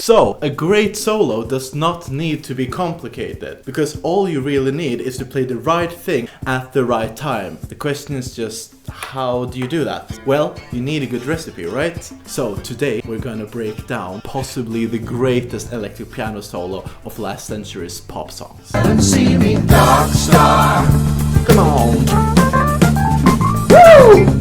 So, a great solo does not need to be complicated, because all you really need is to play the right thing at the right time. The question is just, how do you do that? Well, you need a good recipe, right? So, today we're gonna break down possibly the greatest electric piano solo of last century's pop songs. See me, darkstar. Come on! Woo!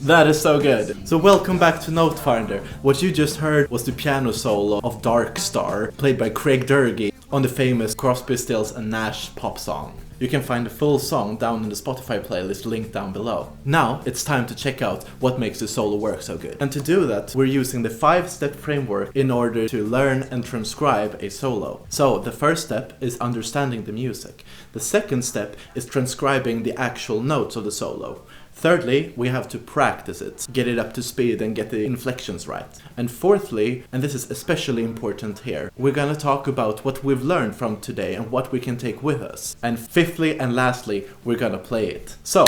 That is so good. So welcome back to NOTEFINDER. What you just heard was the piano solo of Darkstar, played by Craigdeorge on the famous Crosby, Stills and Nash pop song. You can find the full song down in the Spotify playlist linked down below. Now it's time to check out what makes the solo work so good. And to do that, we're using the 5-step framework in order to learn and transcribe a solo. So the first step is understanding the music. The second step is transcribing the actual notes of the solo. Thirdly, we have to practice it, get it up to speed and get the inflections right. And fourthly, and this is especially important here, we're gonna talk about what we've learned from today and what we can take with us. And fifthly and lastly, we're gonna play it. So,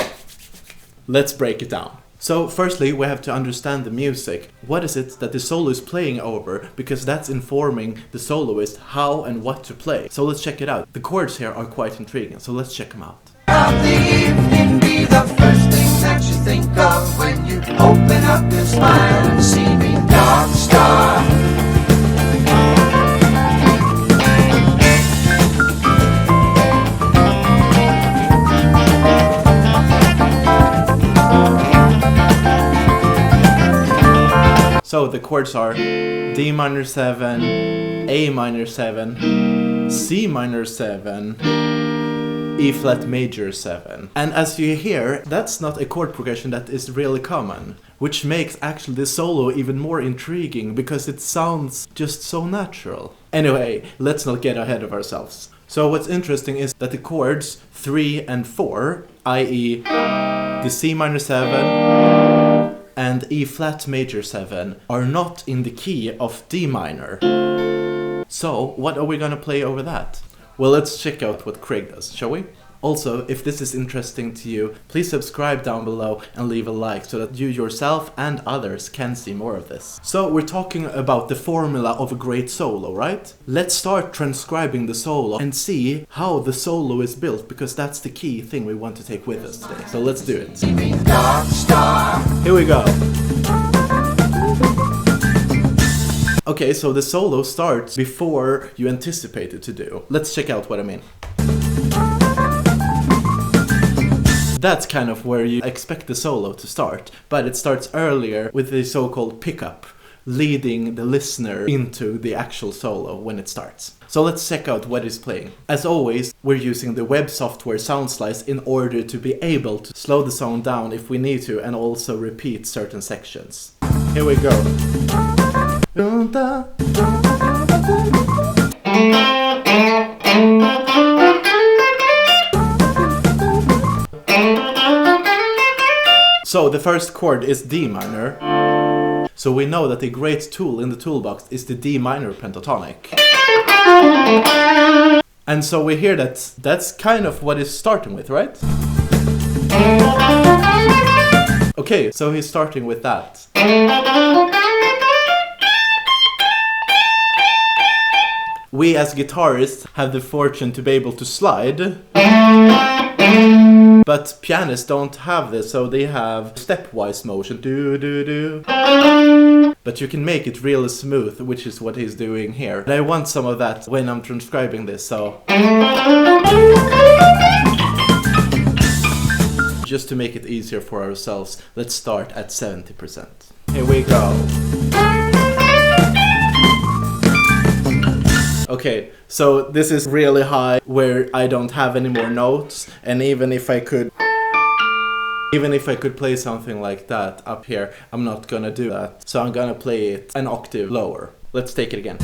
let's break it down. So firstly, we have to understand the music. What is it that the solo is playing over? Because that's informing the soloist how and what to play. So let's check it out. The chords here are quite intriguing, so let's check them out. Of the evening be the first thing that you think of when you open up your smile and see me, darkstar. So the chords are D minor 7, A minor 7, C minor 7, E flat major 7. And as you hear, that's not a chord progression that is really common, which makes actually the solo even more intriguing because it sounds just so natural. Anyway, let's not get ahead of ourselves. So what's interesting is that the chords 3 and 4, i.e. the C minor 7 and E flat major 7, are not in the key of D minor. So what are we gonna play over that? Well, let's check out what Craig does, shall we? Also, if this is interesting to you, please subscribe down below and leave a like so that you yourself and others can see more of this. So we're talking about the formula of a great solo, right? Let's start transcribing the solo and see how the solo is built, because that's the key thing we want to take with us today. So let's do it. Here we go. Okay, so the solo starts before you anticipate it to do. Let's check out what I mean. That's kind of where you expect the solo to start, but it starts earlier with the so-called pickup, leading the listener into the actual solo when it starts. So let's check out what is playing. As always, we're using the web software SOUNDSLICE in order to be able to slow the song down if we need to and also repeat certain sections. Here we go. So the first chord is D minor. So we know that the great tool in the toolbox is the D minor pentatonic. And so we hear that that's kind of what it's starting with, right? Okay, so he's starting with that. We as guitarists have the fortune to be able to slide, but pianists don't have this, so they have stepwise motion, do do do. But you can make it really smooth, which is what he's doing here. And I want some of that when I'm transcribing this, so just to make it easier for ourselves, let's start at 70%. Here we go. Okay, so this is really high where I don't have any more notes, and even if I could play something like that up here, I'm not gonna do that. So I'm gonna play it an octave lower. Let's take it again.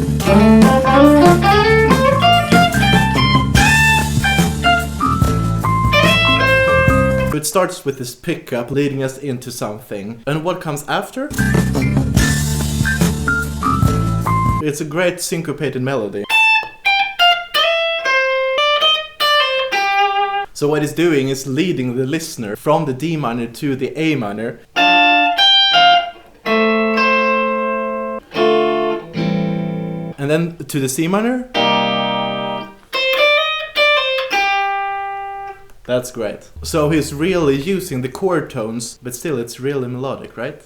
it starts with this pickup leading us into something. And what comes after? It's a great syncopated melody. So what it's doing is leading the listener from the D minor to the A minor. And then to the C minor. That's great. So he's really using the chord tones, but still it's really melodic, right?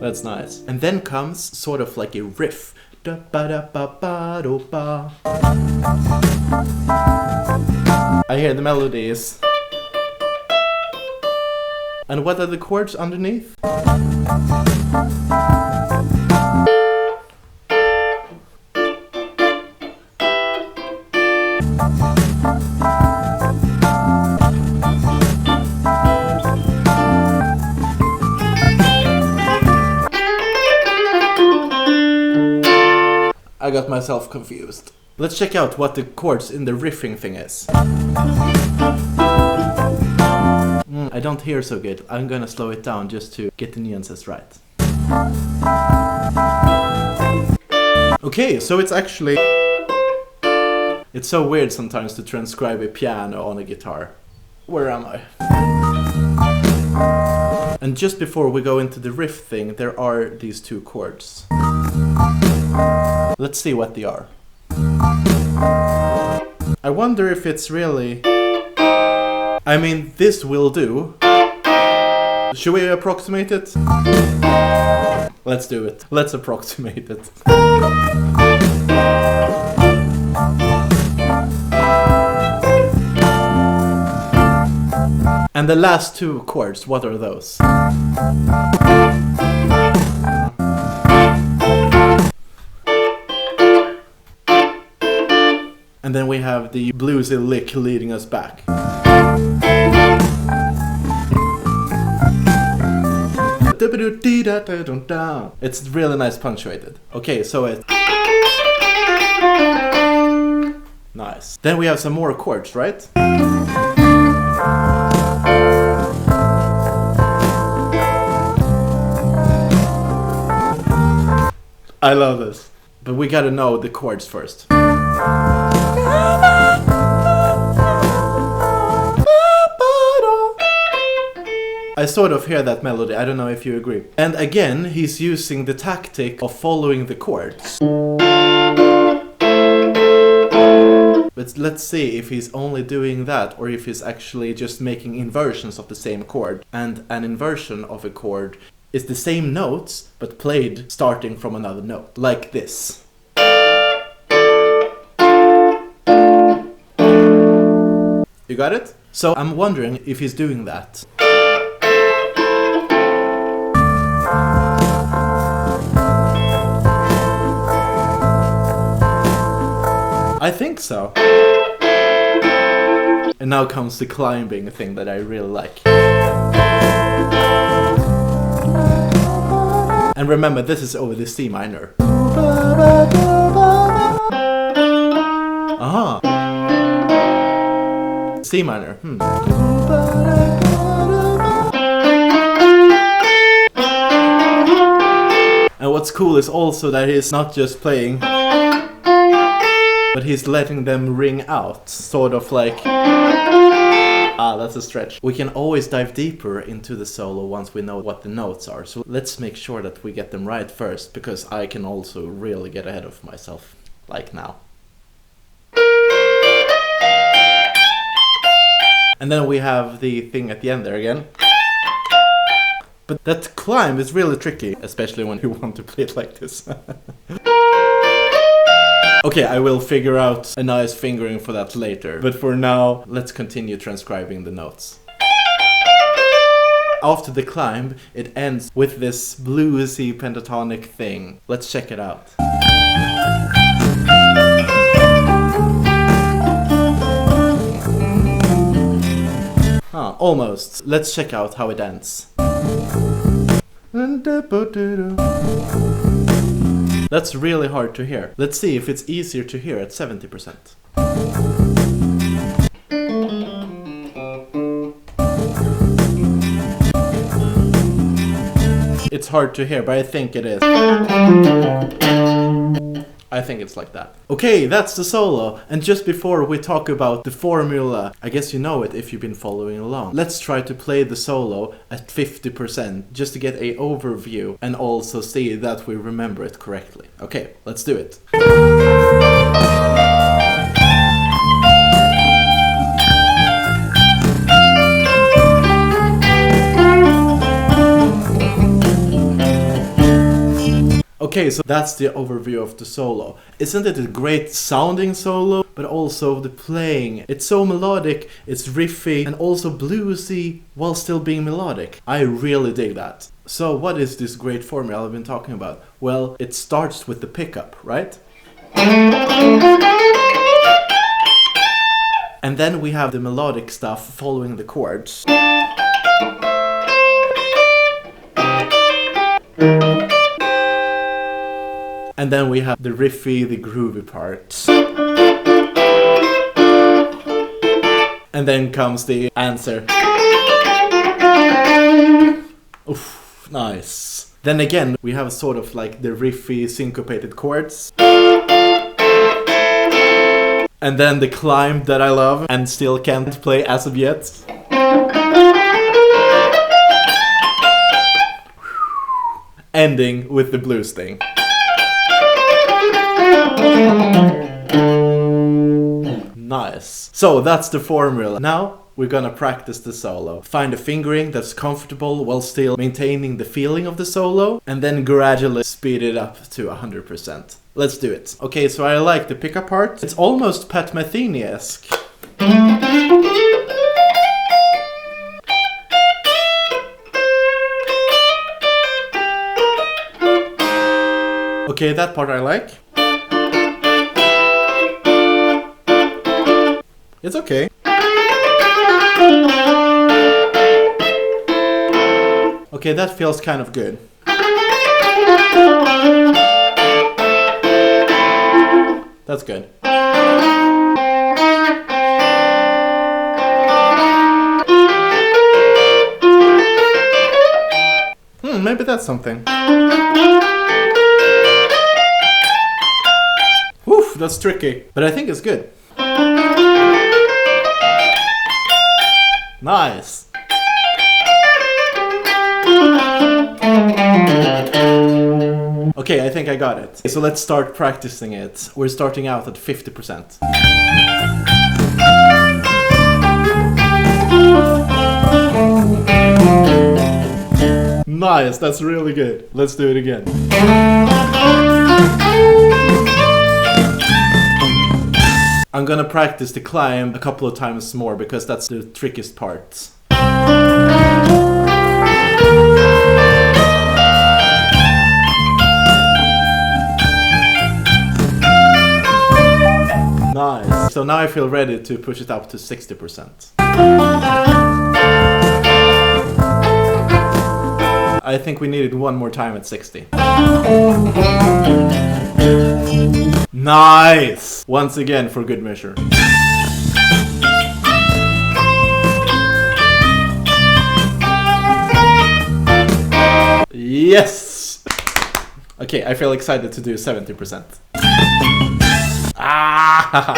That's nice. And then comes sort of like a riff. Da ba da ba ba do ba. I hear the melodies. And what are the chords underneath? I got myself confused. Let's check out what the chords in the riffing thing is. I don't hear so good. I'm gonna slow it down just to get the nuances right. Okay, so it's actually... It's so weird sometimes to transcribe a piano on a guitar. Where am I? And just before we go into the riff thing, there are these two chords. Let's see what they are. I wonder if it's really... I mean, this will do. Should we approximate it? Let's do it. Let's approximate it. And the last two chords, what are those? And then we have the bluesy lick leading us back. It's really nice punctuated. Okay, so it's... Nice. Then we have some more chords, right? I love this. But we gotta know the chords first. I sort of hear that melody, I don't know if you agree. And again, he's using the tactic of following the chords. But let's see if he's only doing that or if he's actually just making inversions of the same chord. And an inversion of a chord is the same notes, but played starting from another note, like this. You got it? So I'm wondering if he's doing that. I think so. And now comes the climbing thing that I really like. And remember, this is over the C minor. Aha. C minor. And what's cool is also that he's not just playing, but he's letting them ring out, sort of like... Ah, that's a stretch. We can always dive deeper into the solo once we know what the notes are, so let's make sure that we get them right first, because I can also really get ahead of myself, like now. And then we have the thing at the end there again. But that climb is really tricky, especially when you want to play it like this. Okay, I will figure out a nice fingering for that later. But for now, let's continue transcribing the notes. After the climb, it ends with this bluesy pentatonic thing. Let's check it out. Almost. Let's check out how it ends. That's really hard to hear. Let's see if it's easier to hear at 70%. It's hard to hear, but I think it is. I think it's like that. Okay, that's the solo. And just before we talk about the formula, I guess you know it if you've been following along. Let's try to play the solo at 50% just to get an overview and also see that we remember it correctly. Okay, let's do it. Okay, so that's the overview of the solo. Isn't it a great sounding solo, but also the playing? It's so melodic, it's riffy, and also bluesy while still being melodic. I really dig that. So what is this great formula I've been talking about? Well, it starts with the pickup, right? And then we have the melodic stuff following the chords. And then we have the riffy, the groovy parts. And then comes the answer. Oof, nice. Then again, we have sort of like the riffy, syncopated chords. And then the climb that I love and still can't play as of yet. Ending with the blues thing. Nice. So that's the formula. Now we're gonna practice the solo. Find a fingering that's comfortable while still maintaining the feeling of the solo, and then gradually speed it up to 100%. Let's do it. Okay, so I like the pickup part. It's almost Pat Metheny-esque. Okay, that part I like. It's okay. Okay, that feels kind of good. That's good. Maybe that's something. Oof, that's tricky. But I think it's good. Nice. Okay, I think I got it. So let's start practicing it. We're starting out at 50%. Nice, that's really good. Let's do it again. I'm gonna practice the climb a couple of times more because that's the trickiest part. Nice. So now I feel ready to push it up to 60%. I think we need it one more time at 60. Nice! Once again for good measure. Yes! Okay, I feel excited to do 70%. Ah!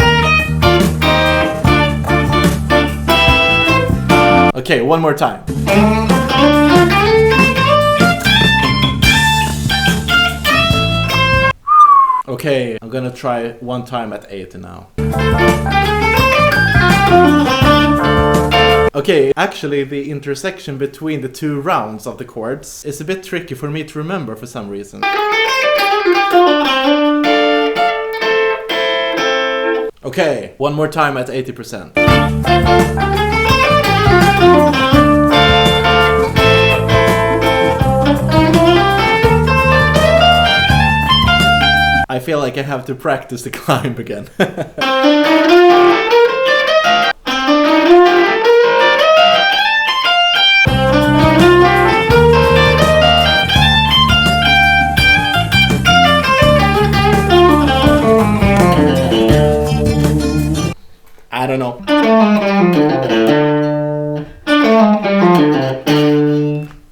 Okay, one more time. Okay, I'm gonna try one time at 80 now. Okay, actually the intersection between the two rounds of the chords is a bit tricky for me to remember for some reason. Okay, one more time at 80%. I feel like I have to practice the climb again. go.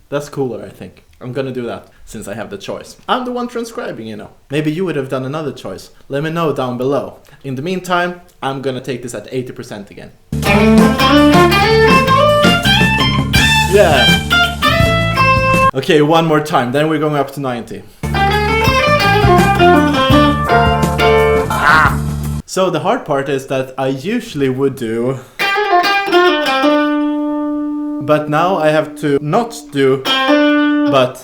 That's cooler, I think. I'm gonna do that, since I have the choice. I'm the one transcribing, you know. Maybe you would have done another choice. Let me know down below. In the meantime, I'm gonna take this at 80% again. Yeah! Okay, one more time, then we're going up to 90. So the hard part is that I usually would do, but now I have to not do, but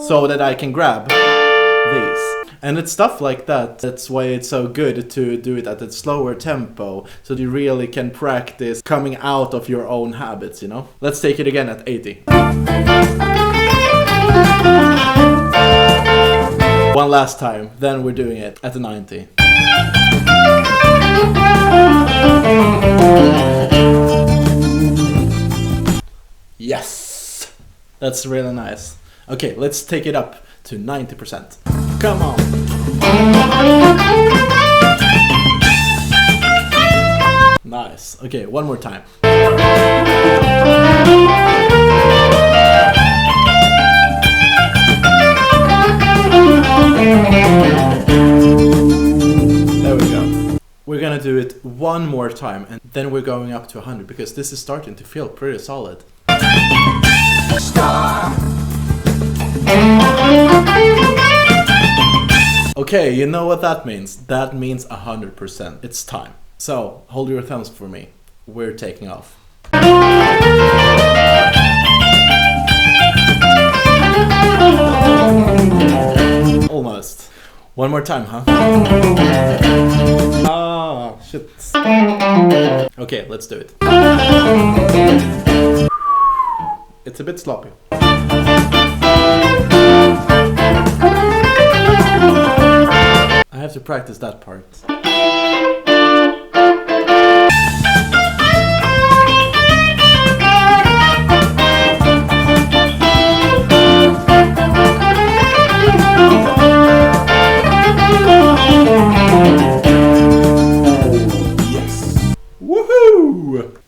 so that I can grab these. And it's stuff like that. That's why it's so good to do it at a slower tempo, so you really can practice coming out of your own habits, you know? Let's take it again at 80. One last time, then we're doing it at 90. Yes! That's really nice. Okay, let's take it up to 90%. Come on! Nice. Okay, one more time. There we go. We're gonna do it one more time and then we're going up to 100 because this is starting to feel pretty solid. Okay, you know what that means? That means 100%. It's time. So, hold your thumbs for me. We're taking off. Almost. One more time, huh? Ah, shit. Okay, let's do it. It's a bit sloppy. I have to practice that part.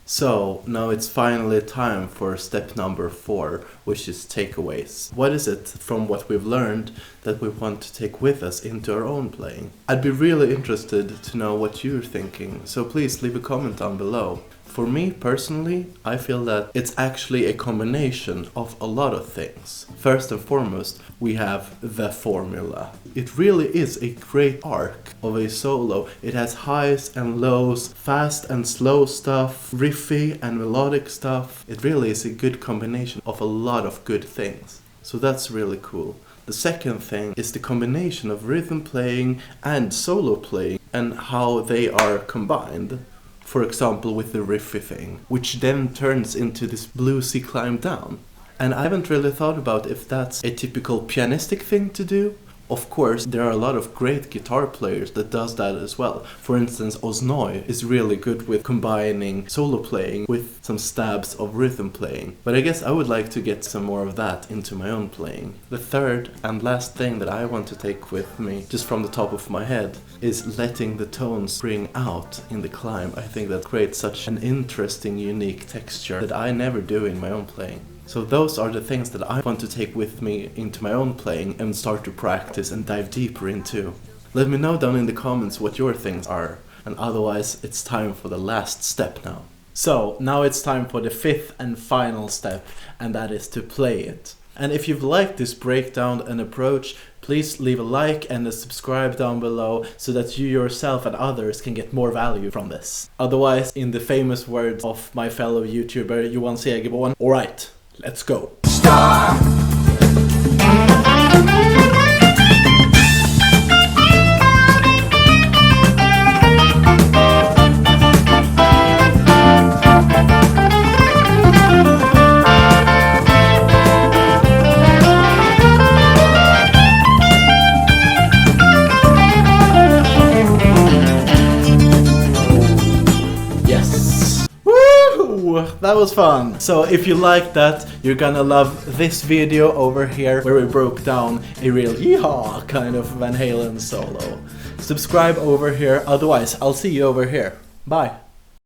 So, now it's finally time for step number 4, which is takeaways. What is it from what we've learned that we want to take with us into our own playing? I'd be really interested to know what you're thinking, so please leave a comment down below. For me personally, I feel that it's actually a combination of a lot of things. First and foremost, we have the formula. It really is a great arc of a solo. It has highs and lows, fast and slow stuff, riffy and melodic stuff. It really is a good combination of a lot of good things. So that's really cool. The second thing is the combination of rhythm playing and solo playing and how they are combined. For example, with the riffy thing, which then turns into this bluesy climb down. And I haven't really thought about if that's a typical pianistic thing to do. Of course, there are a lot of great guitar players that does that as well. For instance, Osnoy is really good with combining solo playing with some stabs of rhythm playing. But I guess I would like to get some more of that into my own playing. The third and last thing that I want to take with me, just from the top of my head, is letting the tones spring out in the climb. I think that creates such an interesting, unique texture that I never do in my own playing. So those are the things that I want to take with me into my own playing and start to practice and dive deeper into. Let me know down in the comments what your things are, and otherwise it's time for the last step now. So now it's time for the 5th and final step, and that is to play it. And if you've liked this breakdown and approach, please leave a like and a subscribe down below so that you yourself and others can get more value from this. Otherwise, in the famous words of my fellow YouTuber Johan Segerborn, alright, let's go. Star. That was fun. So if you like that, you're gonna love this video over here where we broke down a real yeehaw kind of Van Halen solo. Subscribe over here, otherwise I'll see you over here. Bye.